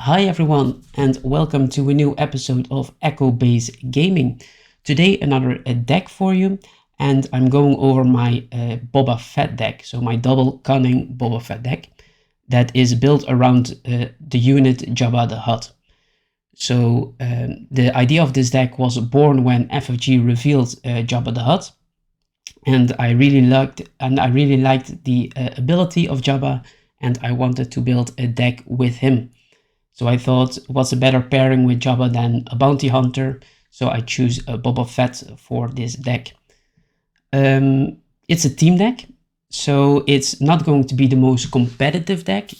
Hi everyone, and welcome to a new episode of Echo Base Gaming. Today another deck for you, and I'm going over my Boba Fett deck, so my double Cunning Boba Fett deck that is built around the unit Jaba the Hutt. So the idea of this deck was born when FFG revealed Jaba the Hutt, and I really liked the ability of Jaba, and I wanted to build a deck with him. So I thought, what's a better pairing with Jaba than a bounty hunter? So I choose a Boba Fett for this deck. It's a team deck, so it's not going to be the most competitive deck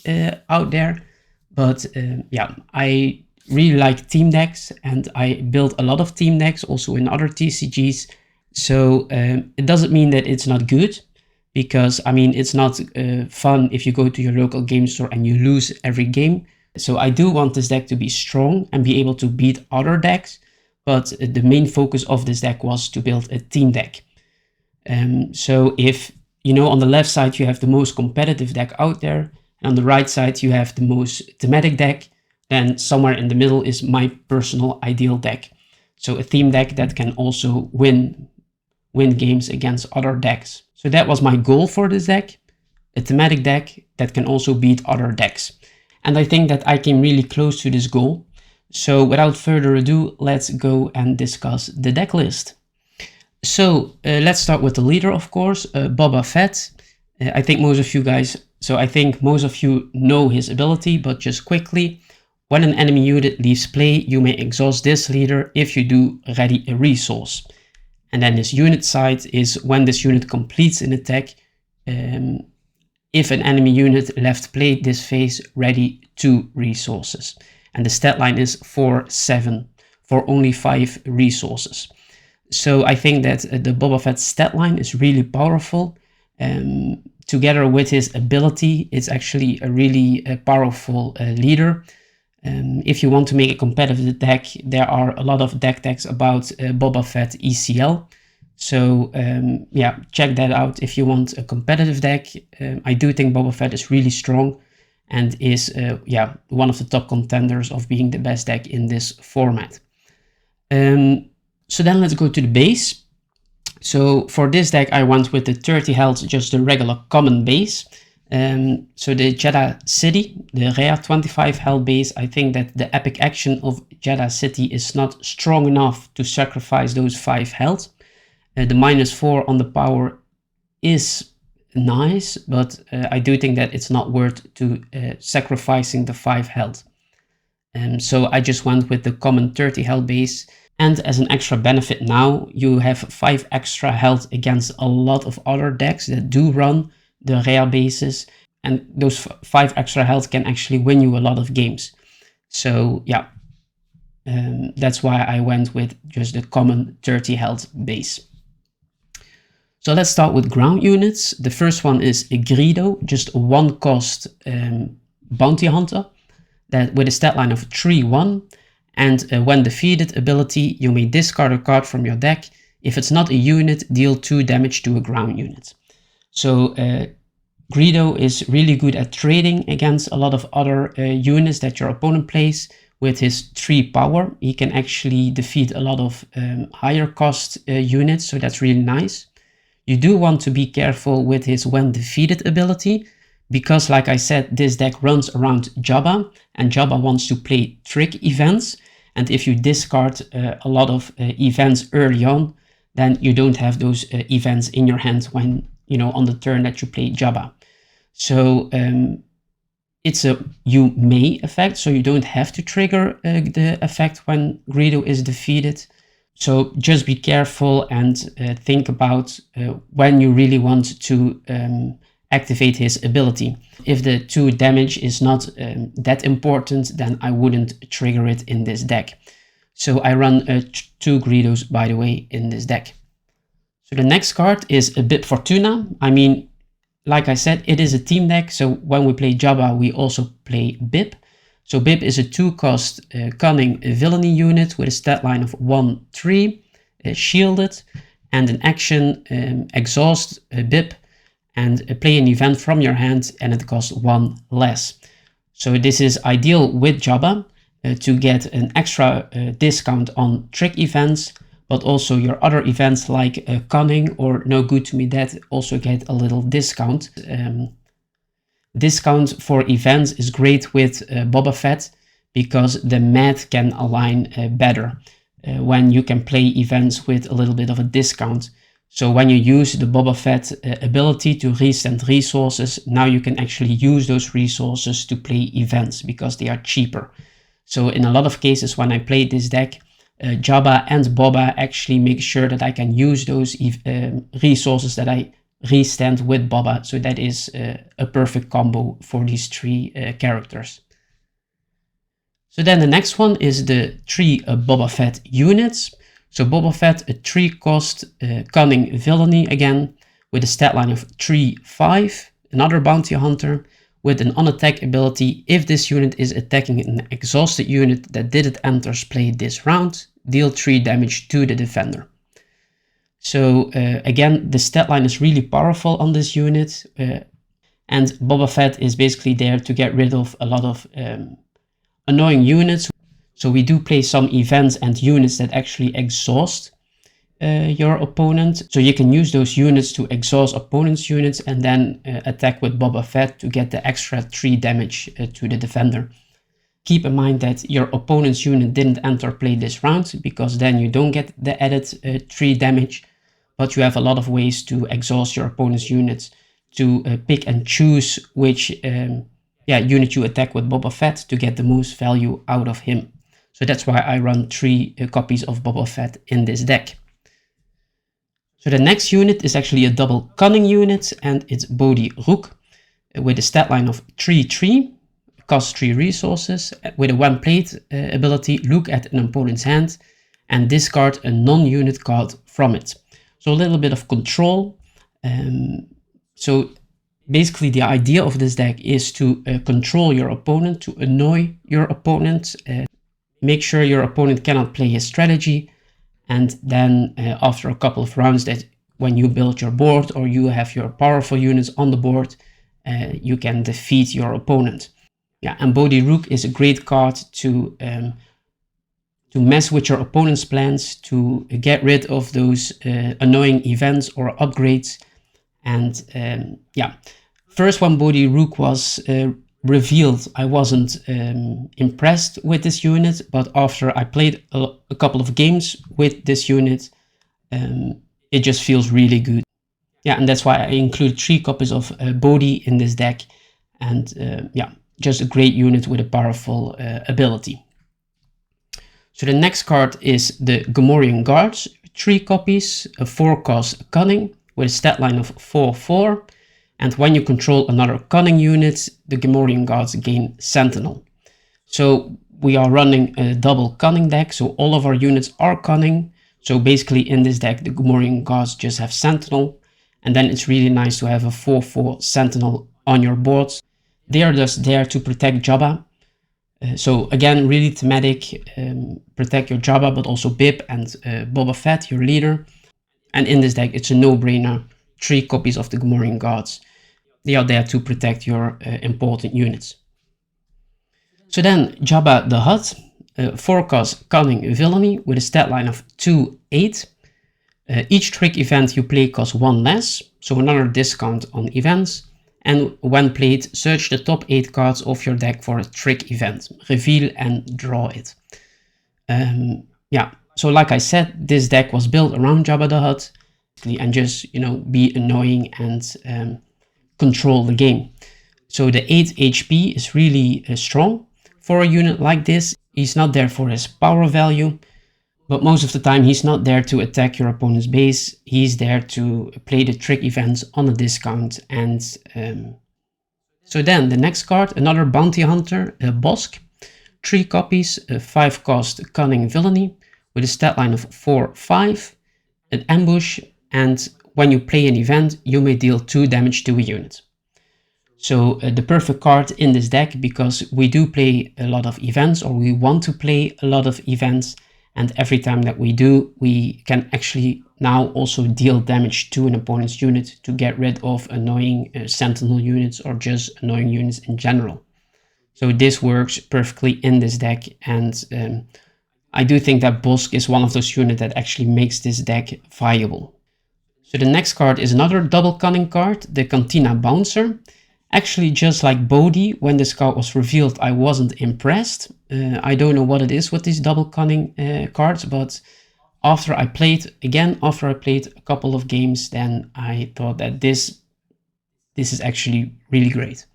out there. But yeah, I really like team decks, and I built a lot of team decks also in other TCGs. So it doesn't mean that it's not good, because I mean, it's not fun if you go to your local game store and you lose every game. So I do want this deck to be strong and be able to beat other decks, but the main focus of this deck was to build a team deck. So if, you know, on the left side you have the most competitive deck out there, and on the right side you have the most thematic deck, then somewhere in the middle is my personal ideal deck. So a theme deck that can also win games against other decks. So that was my goal for this deck, a thematic deck that can also beat other decks. And I think that I came really close to this goal. So without further ado, let's go and discuss the deck list. So let's start with the leader, of course, Boba Fett. I think most of you know his ability, but just quickly, when an enemy unit leaves play, you may exhaust this leader. If you do, ready a resource. And then his unit side is when this unit completes an attack, if an enemy unit left play this phase, ready 2 resources. And the stat line is 4/7 for only 5 resources. So I think that the Boba Fett stat line is really powerful. Together with his ability, it's actually a really powerful leader. If you want to make a competitive deck, there are a lot of decks about Boba Fett ECL. So yeah, check that out if you want a competitive deck. I do think Boba Fett is really strong and is yeah, one of the top contenders of being the best deck in this format. So then let's go to the base. So for this deck I went with the 30 health, just the regular common base. So the Jada City, the rare 25 health base, I think that the epic action of Jada City is not strong enough to sacrifice those 5 health. The -4 on the power is nice, but I do think that it's not worth to sacrificing the 5 health. So I just went with the common 30 health base. And as an extra benefit now, you have 5 extra health against a lot of other decks that do run the rare bases. And those 5 extra health can actually win you a lot of games. So yeah, that's why I went with just the common 30 health base. So let's start with ground units. The first one is a Greedo, just a 1 cost bounty hunter that with a stat line of 3/1. And when defeated ability, you may discard a card from your deck. If it's not a unit, deal 2 damage to a ground unit. So Greedo is really good at trading against a lot of other units that your opponent plays. With his 3 power, he can actually defeat a lot of higher cost units, so that's really nice. You do want to be careful with his when defeated ability, because like I said, this deck runs around Jaba, and Jaba wants to play trick events. And if you discard a lot of events early on, then you don't have those events in your hand when, you know, on the turn that you play Jaba. So it's a you may effect, so you don't have to trigger the effect when Greedo is defeated. So just be careful and think about when you really want to activate his ability. If the 2 damage is not that important, then I wouldn't trigger it in this deck. So I run 2 Greedos, by the way, in this deck. So the next card is a Bib Fortuna. I mean, like I said, it is a team deck, so when we play Jaba, we also play Bib. So Bib is a 2 cost cunning villainy unit with a stat line of 1/3, shielded, and an action exhaust Bib and play an event from your hand, and it costs 1 less. So this is ideal with Jaba to get an extra discount on trick events, but also your other events like Cunning or No Good To Me Dead also get a little discount. Discount for events is great with Boba Fett because the math can align better when you can play events with a little bit of a discount. So when you use the Boba Fett ability to resend resources, now you can actually use those resources to play events because they are cheaper. So in a lot of cases when I play this deck, Jaba and Boba actually make sure that I can use those resources that I restand with Boba. So that is a perfect combo for these three characters. So then the next one is the 3 Boba Fett units. So Boba Fett, a 3 cost Cunning Villainy again, with a stat line of 3/5, another bounty hunter with an on-attack ability. If this unit is attacking an exhausted unit that didn't enter play this round, deal 3 damage to the defender. So again, the stat line is really powerful on this unit, and Boba Fett is basically there to get rid of a lot of annoying units. So we do play some events and units that actually exhaust your opponent. So you can use those units to exhaust opponent's units and then attack with Boba Fett to get the extra 3 damage to the defender. Keep in mind that your opponent's unit didn't enter play this round, because then you don't get the added 3 damage, but you have a lot of ways to exhaust your opponent's units to pick and choose which unit you attack with Boba Fett to get the most value out of him. So that's why I run 3 copies of Boba Fett in this deck. So the next unit is actually a double Cunning unit, and it's Bodhi Rook with a stat line of 3/3, cost 3 resources, with a when played ability, look at an opponent's hand and discard a non-unit card from it. So a little bit of control. So basically the idea of this deck is to control your opponent, to annoy your opponent, make sure your opponent cannot play his strategy, and then after a couple of rounds, that when you build your board or you have your powerful units on the board, you can defeat your opponent. Yeah, and Bodhi Rook is a great card to mess with your opponent's plans, to get rid of those annoying events or upgrades. And first when Bodhi Rook was revealed, I wasn't impressed with this unit, but after I played a couple of games with this unit, it just feels really good. Yeah, and that's why I include 3 copies of Bodhi in this deck, and just a great unit with a powerful ability. So the next card is the Gamorrean Guards, 3 copies, a 4 cost Cunning with a stat line of 4/4. And when you control another Cunning unit, the Gamorrean Guards gain Sentinel. So we are running a double Cunning deck, so all of our units are Cunning. So basically in this deck, the Gamorrean Guards just have Sentinel. And then it's really nice to have a 4/4 Sentinel on your boards. They are just there to protect Jaba. So again, really thematic, protect your Jaba, but also Bib and Boba Fett, your leader. And in this deck, it's a no-brainer, 3 copies of the Gamorrean Guards. They are there to protect your important units. So then, Jaba the Hutt, 4 cost Cunning Villainy with a stat line of 2/8. Each trick event you play costs 1 less, so another discount on events. And when played, search the top 8 cards of your deck for a trick event, reveal and draw it. So like I said, this deck was built around Jaba the Hutt, and just, be annoying and control the game. So the 8 HP is really strong for a unit like this. He's not there for his power value, but most of the time he's not there to attack your opponent's base. He's there to play the trick events on a discount. And so then the next card, another bounty hunter, Bosk, 3 copies, 5 cost Cunning Villainy with a stat line of 4/5, an ambush, and when you play an event, you may deal 2 damage to a unit. So the perfect card in this deck, because we do play a lot of events, or we want to play a lot of events, and every time that we do, we can actually now also deal damage to an opponent's unit to get rid of annoying Sentinel units or just annoying units in general. So this works perfectly in this deck, and I do think that Bosk is one of those units that actually makes this deck viable. So the next card is another double cunning card, the Cantina Bouncer. Actually, just like Bodhi, when this card was revealed, I wasn't impressed. I don't know what it is with these double cunning cards, but after I played a couple of games, then I thought that this is actually really great.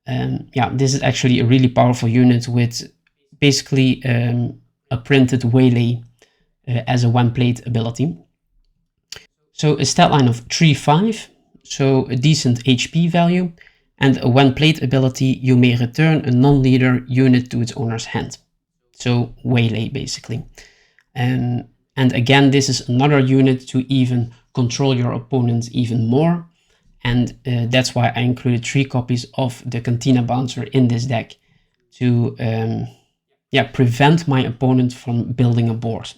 Yeah, this is actually a really powerful unit with basically a printed waylay as a one-plate ability. So a stat line of 3-5, so a decent HP value, and a one-plate ability, you may return a non-leader unit to its owner's hand. So waylay basically. And again, this is another unit to even control your opponent even more. And that's why I included 3 copies of the Cantina Bouncer in this deck to prevent my opponent from building a board.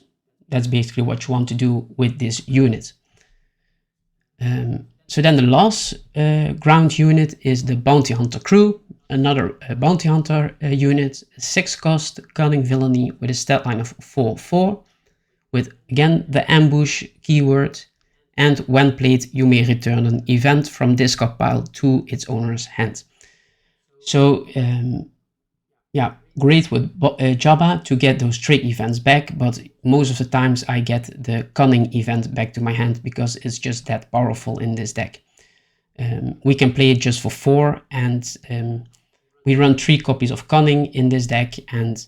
That's basically what you want to do with this unit. So then the last ground unit is the Bounty Hunter Crew, another Bounty Hunter unit, 6 cost Cunning Villainy with a stat line of 4-4, with again the ambush keyword, and when played you may return an event from discard pile to its owner's hand. So yeah, great with Jaba to get those trade events back, but most of the times I get the Cunning event back to my hand because it's just that powerful in this deck. We can play it just for 4, and we run 3 copies of Cunning in this deck, and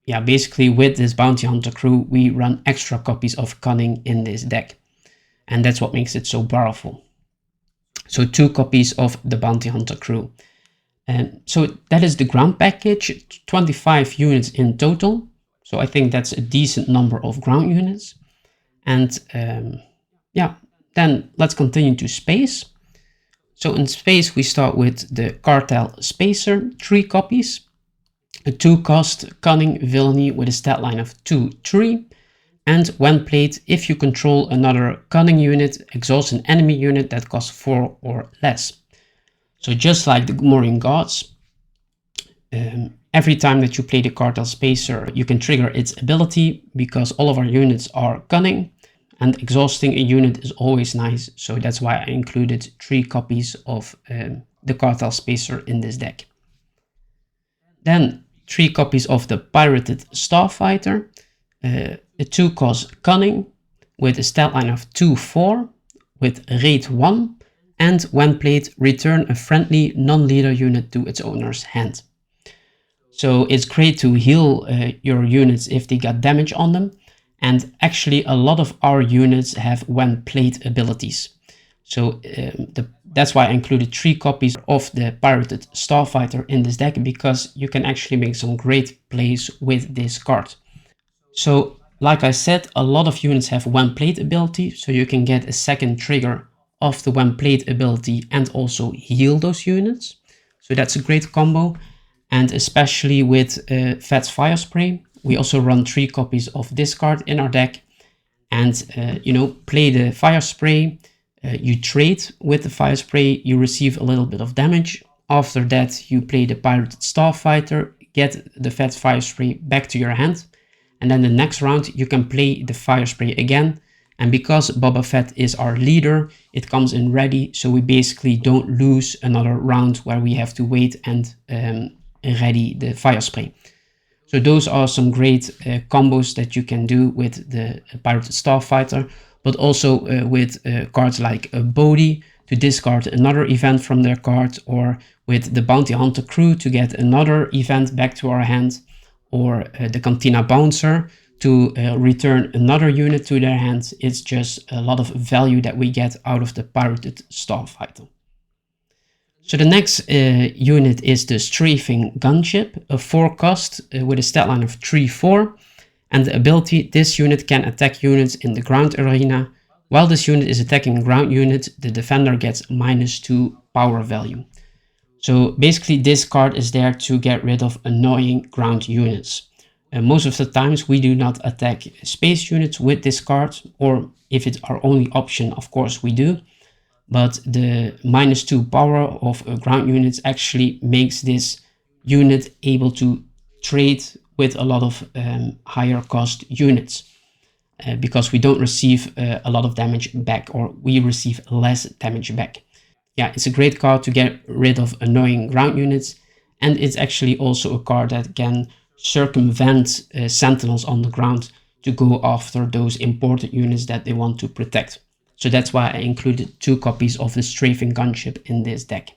yeah, basically with this Bounty Hunter Crew we run extra copies of Cunning in this deck, and that's what makes it so powerful. So 2 copies of the Bounty Hunter Crew. So that is the ground package, 25 units in total. So I think that's a decent number of ground units. And yeah, then let's continue to space. So in space we start with the Cartel Spacer, 3 copies. A 2 cost Cunning Villainy with a stat line of 2-3. And when played, if you control another Cunning unit, exhaust an enemy unit that costs 4 or less. So just like the Morin Gods, every time that you play the Cartel Spacer, you can trigger its ability because all of our units are Cunning, and exhausting a unit is always nice. So that's why I included 3 copies of the Cartel Spacer in this deck. Then 3 copies of the Pirated Starfighter, a 2 cost Cunning with a stat line of 2-4 with rate 1. And when played, return a friendly non-leader unit to its owner's hand. So it's great to heal your units if they got damage on them. And actually a lot of our units have when played abilities. So that's why I included 3 copies of the Pirated Starfighter in this deck, because you can actually make some great plays with this card. So like I said, a lot of units have when played ability, so you can get a second trigger of the when played ability and also heal those units. So that's a great combo. And especially with Fett's Fire Spray, we also run 3 copies of this card in our deck. And play the Fire Spray, you trade with the Fire Spray, you receive a little bit of damage. After that you play the Pirated Starfighter, get the Fett's Fire Spray back to your hand. And then the next round you can play the Fire Spray again. And because Boba Fett is our leader, it comes in ready, so we basically don't lose another round where we have to wait and ready the Fire Spray. So those are some great combos that you can do with the Pirated Starfighter, but also with cards like Bodhi to discard another event from their card, or with the Bounty Hunter Crew to get another event back to our hand, or the Cantina Bouncer to return another unit to their hands. It's just a lot of value that we get out of the Pirated Starfighter. So the next unit is the Strafing Gunship, a 4 cost with a stat line of 3-4. And the ability, this unit can attack units in the ground arena. While this unit is attacking a ground unit, the defender gets -2 power value. So basically this card is there to get rid of annoying ground units. Most of the times we do not attack space units with this card, or if it's our only option, of course we do. But the -2 power of ground units actually makes this unit able to trade with a lot of higher cost units. Because we don't receive a lot of damage back, or we receive less damage back. Yeah, it's a great card to get rid of annoying ground units, and it's actually also a card that can circumvent sentinels on the ground to go after those important units that they want to protect. So that's why I included 2 copies of the Strafing Gunship in this deck.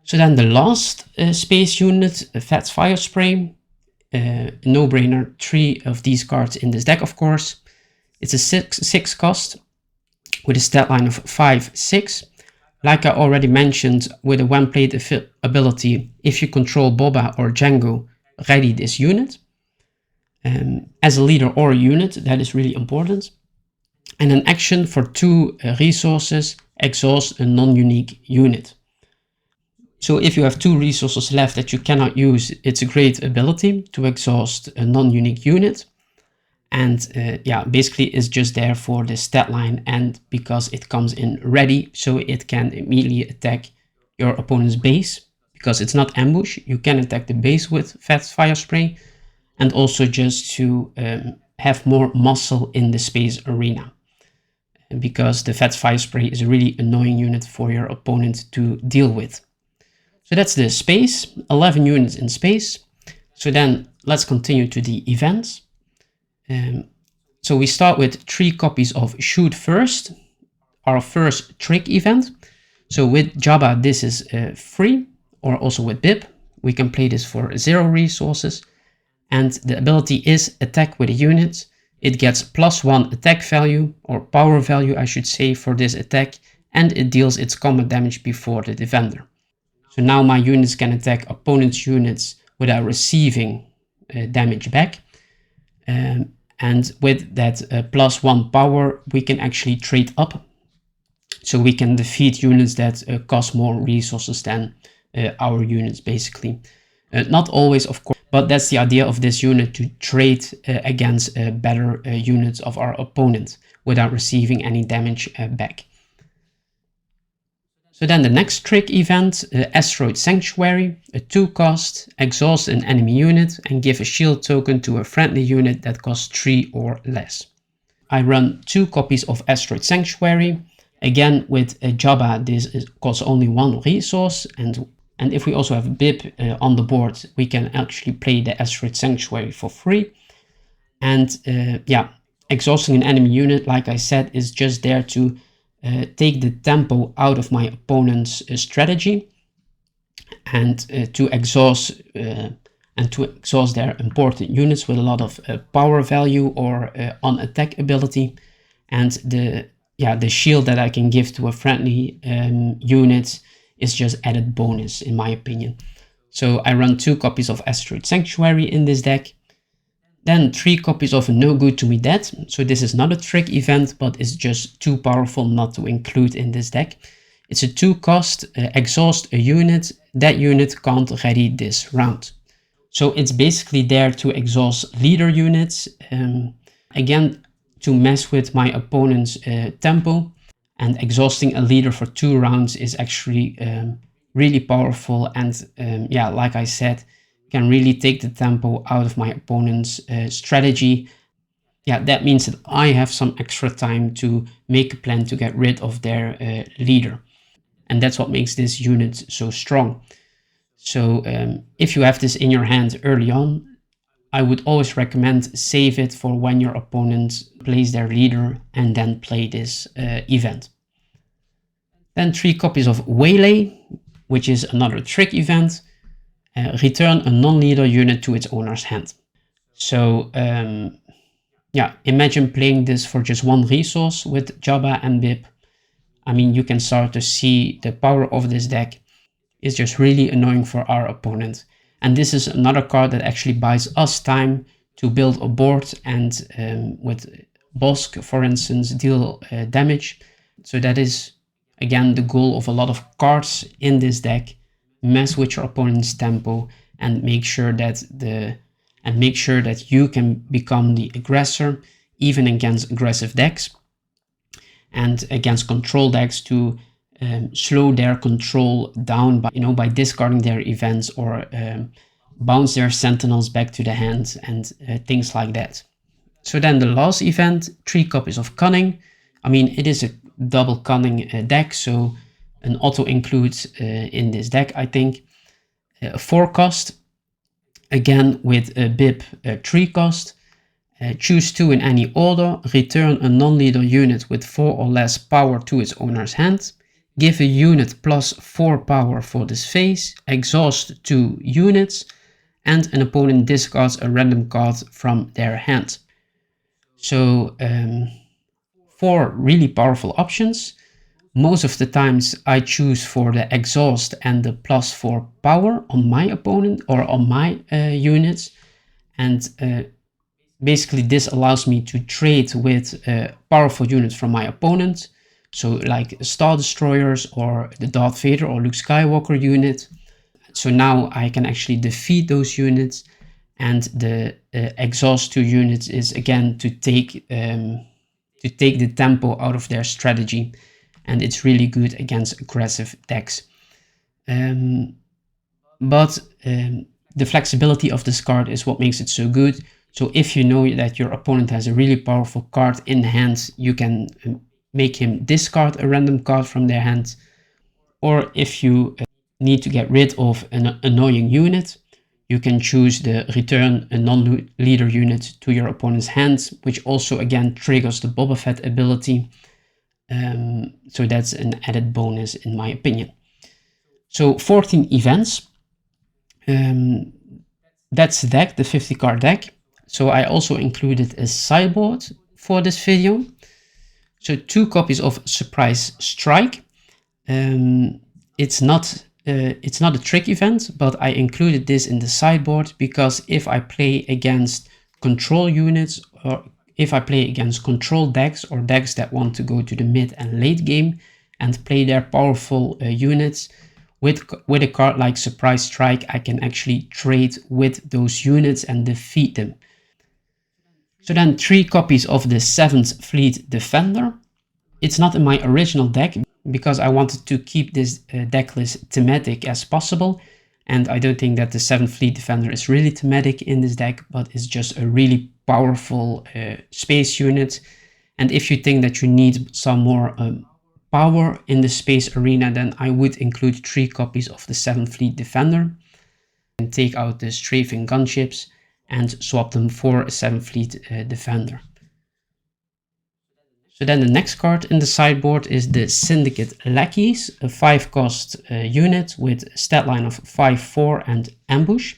So then the last space unit, Fat Fire Spray. No-brainer, 3 of these cards in this deck, of course. It's a 6 cost with a stat line of 5/6. Like I already mentioned, with a when played ability, if you control Boba or Django, ready this unit. As a leader or a unit, that is really important. And an action for 2 resources, exhaust a non-unique unit. So if you have 2 resources left that you cannot use, it's a great ability to exhaust a non-unique unit. And yeah, basically it's just there for the stat line, and because it comes in ready, so it can immediately attack your opponent's base. Because it's not ambush, you can attack the base with Fat Fire Spray, and also just to have more muscle in the space arena. Because the Fat Fire Spray is a really annoying unit for your opponent to deal with. So that's the space, 11 units in space. So then let's continue to the events. So we start with 3 copies of Shoot First, our first trick event. So with Jaba, this is free, or also with Bib. We can play this for 0 resources. And the ability is attack with a unit. It gets +1 attack value, or power value I should say, for this attack, and it deals its combat damage before the defender. So now my units can attack opponent's units without receiving damage back. And with that +1 power, we can actually trade up. So we can defeat units that cost more resources than our units, basically. Not always, of course, but that's the idea of this unit, to trade against better units of our opponent without receiving any damage back. So then the next trick event, Asteroid Sanctuary, a 2 cost, exhaust an enemy unit and give a shield token to a friendly unit that costs 3 or less. I run 2 copies of Asteroid Sanctuary. Again, with Jaba, this costs only 1 resource, and if we also have Bib on the board, we can actually play the Asteroid Sanctuary for free. And yeah, exhausting an enemy unit, like I said, is just there to take the tempo out of my opponent's strategy, and to exhaust their important units with a lot of power value or on attack ability. And the shield that I can give to a friendly unit is just added bonus, in my opinion. So I run 2 copies of Asteroid Sanctuary in this deck. Then 3 copies of No Good to Me Dead. So this is not a trick event, but it's just too powerful not to include in this deck. It's a 2 cost, exhaust a unit. That unit can't ready this round. So it's basically there to exhaust leader units. Again, to mess with my opponent's tempo. And exhausting a leader for 2 rounds is actually really powerful. And yeah, like I said, can really take the tempo out of my opponent's strategy. Yeah, that means that I have some extra time to make a plan to get rid of their leader. And that's what makes this unit so strong. So if you have this in your hand early on, I would always recommend save it for when your opponent plays their leader and then play this event. Then 3 copies of Waylay, which is another trick event. Return a non-leader unit to its owner's hand. So yeah, imagine playing this for just 1 resource with Jaba and Bib. I mean, you can start to see the power of this deck is just really annoying for our opponent. And this is another card that actually buys us time to build a board and with Bosk, for instance, deal damage. So that is, again, the goal of a lot of cards in this deck. Mess with your opponent's tempo and make sure that you can become the aggressor, even against aggressive decks and against control decks, to slow their control down by, by discarding their events, or bounce their sentinels back to the hand, and things like that. So then the last event, 3 copies of Cunning. I mean, it is a double Cunning deck, so an auto includes in this deck, I think. 4 cost, again with a BIP 3 cost. Choose 2 in any order, return a non-leader unit with 4 or less power to its owner's hand, give a unit plus 4 power for this phase, exhaust 2 units, and an opponent discards a random card from their hand. So 4 really powerful options. Most of the times I choose for the exhaust and the plus 4 power on my opponent or on my units, and basically this allows me to trade with powerful units from my opponent, so like Star Destroyers or the Darth Vader or Luke Skywalker unit. So now I can actually defeat those units, and the exhaust 2 units is again to take the tempo out of their strategy, and it's really good against aggressive decks. But the flexibility of this card is what makes it so good. So if you know that your opponent has a really powerful card in hand, you can make him discard a random card from their hand. Or if you need to get rid of an annoying unit, you can choose the return a non-leader unit to your opponent's hand, which also again triggers the Boba Fett ability. So that's an added bonus in my opinion. So 14 events. That's the deck, the 50 card deck. So I also included a sideboard for this video. So 2 copies of Surprise Strike. It's not a trick event, but I included this in the sideboard because if I play against control units, or if I play against control decks or decks that want to go to the mid and late game and play their powerful units, with a card like Surprise Strike, I can actually trade with those units and defeat them. So then 3 copies of the 7th Fleet Defender. It's not in my original deck because I wanted to keep this deck list thematic as possible, and I don't think that the 7th Fleet Defender is really thematic in this deck, but it's just a really powerful space unit. And if you think that you need some more power in the space arena, then I would include 3 copies of the 7th Fleet Defender and take out the strafing gunships and swap them for a 7th Fleet Defender. So then the next card in the sideboard is the Syndicate Lackeys, a 5 cost unit with a stat line of 5/4 and ambush.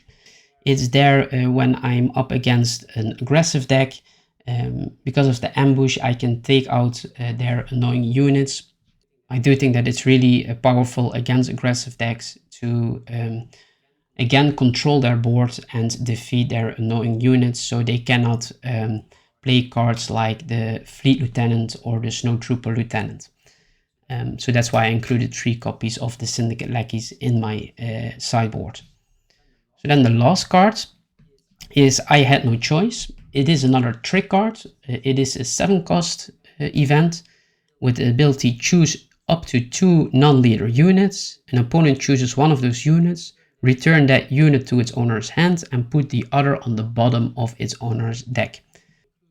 It's there when I'm up against an aggressive deck. Because of the ambush, I can take out their annoying units. I do think that it's really powerful against aggressive decks to again control their board and defeat their annoying units, so they cannot play cards like the Fleet Lieutenant or the Snowtrooper Lieutenant. So that's why I included 3 copies of the Syndicate Lackeys in my sideboard. So then the last card is I Had No Choice. It is another trick card. It is a 7 cost event with the ability choose up to 2 non-leader units. An opponent chooses one of those units, return that unit to its owner's hand and put the other on the bottom of its owner's deck.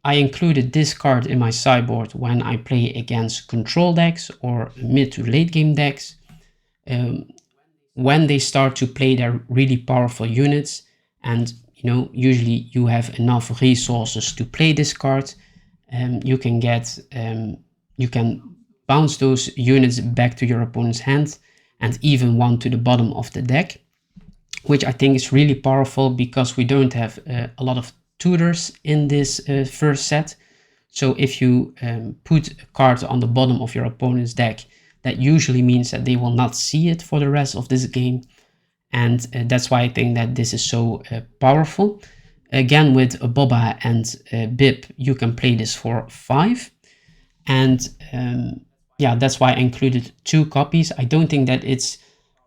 I included this card in my sideboard when I play against control decks or mid to late game decks. When they start to play their really powerful units, and usually you have enough resources to play this card, you can bounce those units back to your opponent's hand and even one to the bottom of the deck, which I think is really powerful because we don't have a lot of tutors in this first set. So if you put a card on the bottom of your opponent's deck, that usually means that they will not see it for the rest of this game, and that's why I think that this is so powerful. Again, with a Boba and Bib, you can play this for 5, and yeah, that's why I included 2 copies. I don't think that it's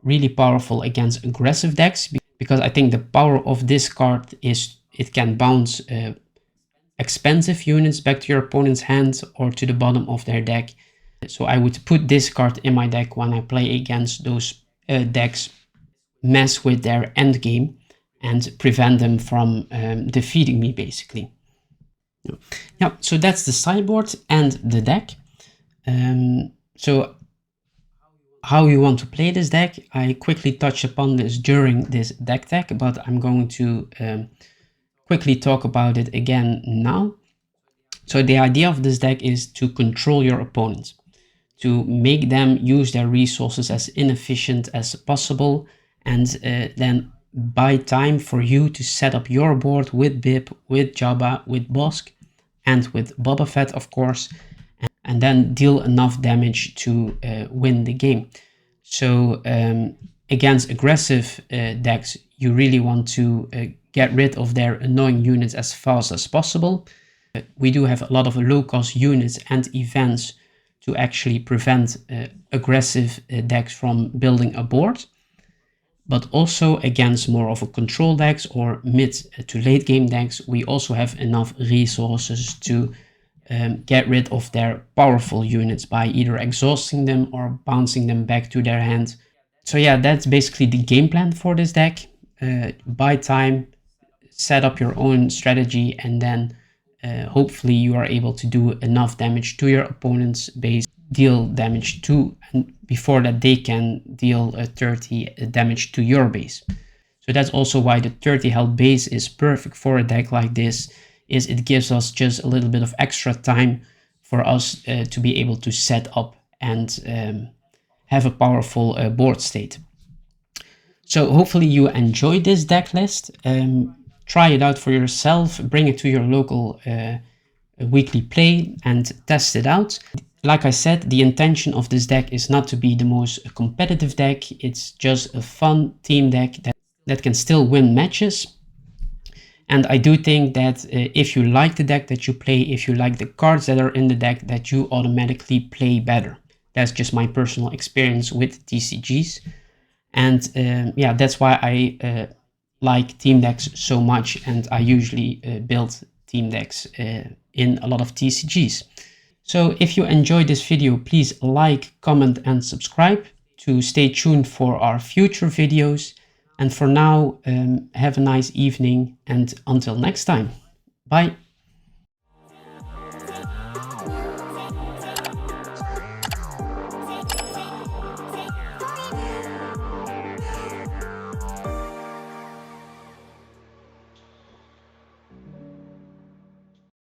really powerful against aggressive decks, because I think the power of this card is it can bounce expensive units back to your opponent's hand or to the bottom of their deck. So I would put this card in my deck when I play against those decks, mess with their end game, and prevent them from defeating me, basically. Yeah, so that's the sideboard and the deck. So how you want to play this deck, I quickly touched upon this during this deck tech, but I'm going to quickly talk about it again now. So the idea of this deck is to control your opponent, to make them use their resources as inefficient as possible, and then buy time for you to set up your board with Bib, with Jaba, with Bosk, and with Boba Fett, of course, and then deal enough damage to win the game. So against aggressive decks, you really want to get rid of their annoying units as fast as possible. We do have a lot of low-cost units and events to actually prevent aggressive decks from building a board. But also against more of a control decks or mid to late game decks, we also have enough resources to get rid of their powerful units by either exhausting them or bouncing them back to their hand. So yeah, that's basically the game plan for this deck. Buy time, set up your own strategy, and then hopefully you are able to do enough damage to your opponent's base, deal damage to, and before that they can deal 30 damage to your base. So that's also why the 30 health base is perfect for a deck like this, is it gives us just a little bit of extra time for us to be able to set up and have a powerful board state. So hopefully you enjoyed this deck list. Try it out for yourself, bring it to your local weekly play and test it out. Like I said, the intention of this deck is not to be the most competitive deck. It's just a fun team deck that can still win matches. And I do think that if you like the deck that you play, if you like the cards that are in the deck, that you automatically play better. That's just my personal experience with TCGs. And yeah, that's why I like team decks so much, and I usually build team decks in a lot of TCGs. So if you enjoyed this video, please like, comment and subscribe to stay tuned for our future videos. And for now, have a nice evening and until next time. Bye.